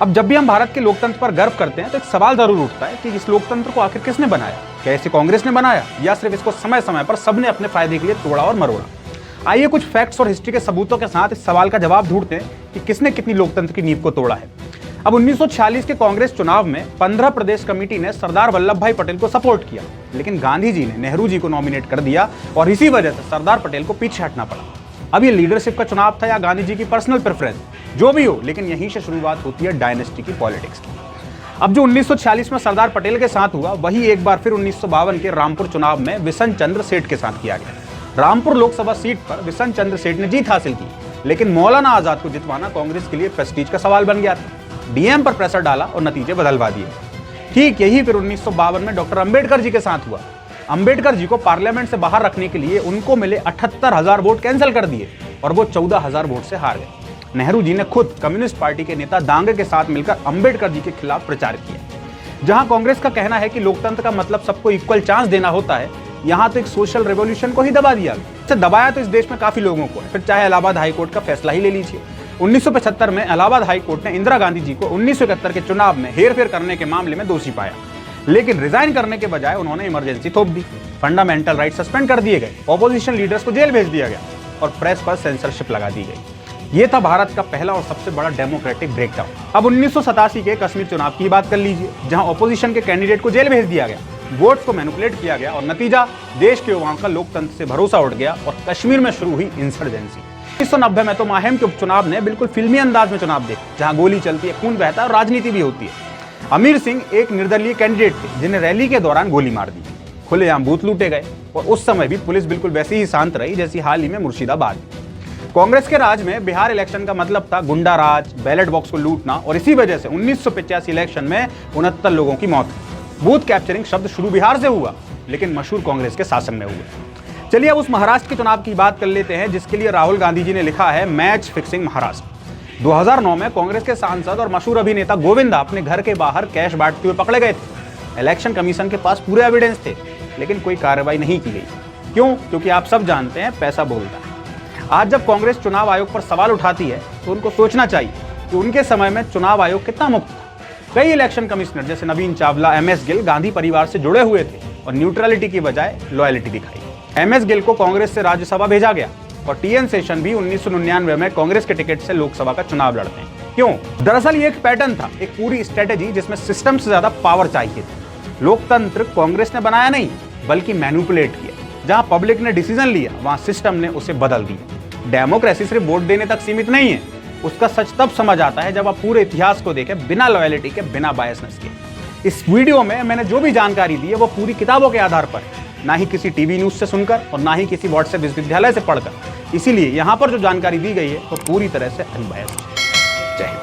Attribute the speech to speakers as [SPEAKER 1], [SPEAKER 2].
[SPEAKER 1] अब जब भी हम भारत के लोकतंत्र पर गर्व करते हैं तो एक सवाल जरूर उठता है कि इस लोकतंत्र को आखिर किसने बनाया? क्या इसे कांग्रेस ने बनाया या सिर्फ इसको समय समय पर सबने अपने फायदे के लिए तोड़ा और मरोड़ा? आइए कुछ फैक्ट्स और हिस्ट्री के सबूतों के साथ इस सवाल का जवाब ढूंढते हैं कि किसने कितनी लोकतंत्र की नींव को तोड़ा है। अब 1946 के कांग्रेस चुनाव में 15 प्रदेश कमेटी ने सरदार वल्लभ भाई पटेल को सपोर्ट किया, लेकिन गांधी जी ने नेहरू जी को नॉमिनेट कर दिया और इसी वजह से सरदार पटेल को पीछे हटना पड़ा। अब ये लीडरशिप का चुनाव था या गांधी जी की पर्सनल प्रेफरेंस, जो भी हो, लेकिन यहीं से शुरुआत होती है डायनेस्टी की पॉलिटिक्स की। अब जो 1946 में सरदार पटेल के साथ हुआ, वही एक बार फिर 1952 के रामपुर चुनाव में बिशन चंद्र सेठ के साथ किया गया। रामपुर लोकसभा सीट पर बिशन चंद्र सेठ ने जीत हासिल की, लेकिन मौलाना आजाद को जितवाना कांग्रेस के लिए प्रेस्टीज का सवाल बन गया था। डीएम पर प्रेशर डाला और नतीजे बदलवा दिए। ठीक यही फिर 1952 में डॉक्टर अंबेडकर जी के साथ हुआ। अंबेडकर जी को पार्लियामेंट से बाहर रखने के लिए उनको मिले 78,000 वोट कैंसिल कर दिए और वो 14,000 वोट से हार गए। नेहरू जी ने खुद कम्युनिस्ट पार्टी के नेता दांगे के साथ मिलकर अंबेडकर जी के खिलाफ प्रचार किया। जहां कांग्रेस का कहना है कि लोकतंत्र का मतलब सबको इक्वल चांस देना होता है, यहां तो एक सोशल रेवोल्यूशन को ही दबा दिया गया। दबाया तो इस देश में काफी लोगों को है, फिर चाहे इलाहाबाद हाईकोर्ट का फैसला ही ले लीजिए। 1975 में इलाहाबाद हाईकोर्ट ने इंदिरा गांधी जी को 1971 के चुनाव में हेरफेर करने के मामले में दोषी पाया, लेकिन रिजाइन करने के बजाय उन्होंने इमरजेंसी थोप दी। फंडामेंटल राइट सस्पेंड कर दिए गए, ऑपोजिशन लीडर्स को जेल भेज दिया गया और प्रेस पर सेंसरशिप लगा दी गई। ये था भारत का पहला और सबसे बड़ा डेमोक्रेटिक ब्रेकडाउन। अब 1987 के कश्मीर चुनाव की बात कर लीजिए, जहां ऑपोजिशन के कैंडिडेट को जेल भेज दिया गया, वोट्स को मैनिपुलेट किया गया और नतीजा देश के युवाओं का लोकतंत्र से भरोसा उठ गया और कश्मीर में शुरू हुई इंसर्जेंसी। 1990 में तो माहिम के उपचुनाव ने बिल्कुल फिल्मी अंदाज में चुनाव देखा, जहां गोली चलती है, खून बहता है और राजनीति भी होती है। अमीर सिंह एक निर्दलीय कैंडिडेट थे जिन्हें रैली के दौरान गोली मार दी, खुलेआम बूथ लूटे गए और उस समय भी पुलिस बिल्कुल वैसी ही शांत रही जैसी हाल ही में मुर्शिदाबाद। कांग्रेस के राज में बिहार इलेक्शन का मतलब था गुंडा राज, बैलेट बॉक्स को लूटना और इसी वजह से 1985 इलेक्शन में 69 लोगों की मौत हुई। बूथ कैप्चरिंग शब्द शुरू बिहार से हुआ, लेकिन मशहूर कांग्रेस के शासन में हुआ। चलिए अब उस महाराष्ट्र के चुनाव की बात कर लेते हैं, जिसके लिए राहुल गांधी जी ने लिखा है मैच फिक्सिंग महाराष्ट्र। 2009 में कांग्रेस के सांसद और मशहूर अभिनेता गोविंदा अपने घर के बाहर कैश बांटते हुए पकड़े गए थे। इलेक्शन कमीशन के पास पूरे एविडेंस थे, लेकिन कोई कार्रवाई नहीं की गई। क्यों? क्योंकि आप सब जानते हैं पैसा बोलता है। आज जब कांग्रेस चुनाव आयोग पर सवाल उठाती है तो उनको सोचना चाहिए कि उनके समय में चुनाव आयोग कितना मुक्त था। कई इलेक्शन कमिश्नर जैसे नवीन चावला, एमएस गिल गांधी परिवार से जुड़े हुए थे और न्यूट्रलिटी की बजाय लॉयल्टी दिखाई। एमएस गिल को कांग्रेस से राज्यसभा भेजा गया और टीएन शेषन भी 1999 में कांग्रेस के टिकट से लोकसभा का चुनाव लड़ते हैं। क्यों? दरअसल ये एक पैटर्न था, एक पूरी स्ट्रेटेजी जिसमें सिस्टम से ज्यादा पावर चाहिए था। लोकतंत्र कांग्रेस ने बनाया नहीं, बल्कि मैनिपुलेट किया। जहां पब्लिक ने डिसीजन लिया, वहां सिस्टम ने उसे बदल दिया। डेमोक्रेसी सिर्फ वोट देने तक सीमित नहीं है। उसका सच तब समझ आता है जब आप पूरे इतिहास को देखें, बिना लॉयल्टी के, बिना बायसनेस के। इस वीडियो में मैंने जो भी जानकारी दी है वो पूरी किताबों के आधार पर, ना ही किसी टीवी न्यूज से सुनकर और ना ही किसी व्हाट्सएप विश्वविद्यालय से पढ़कर। इसीलिए यहाँ पर जो जानकारी दी गई है वो पूरी तरह से अनबायस्ड है। जय हिंद।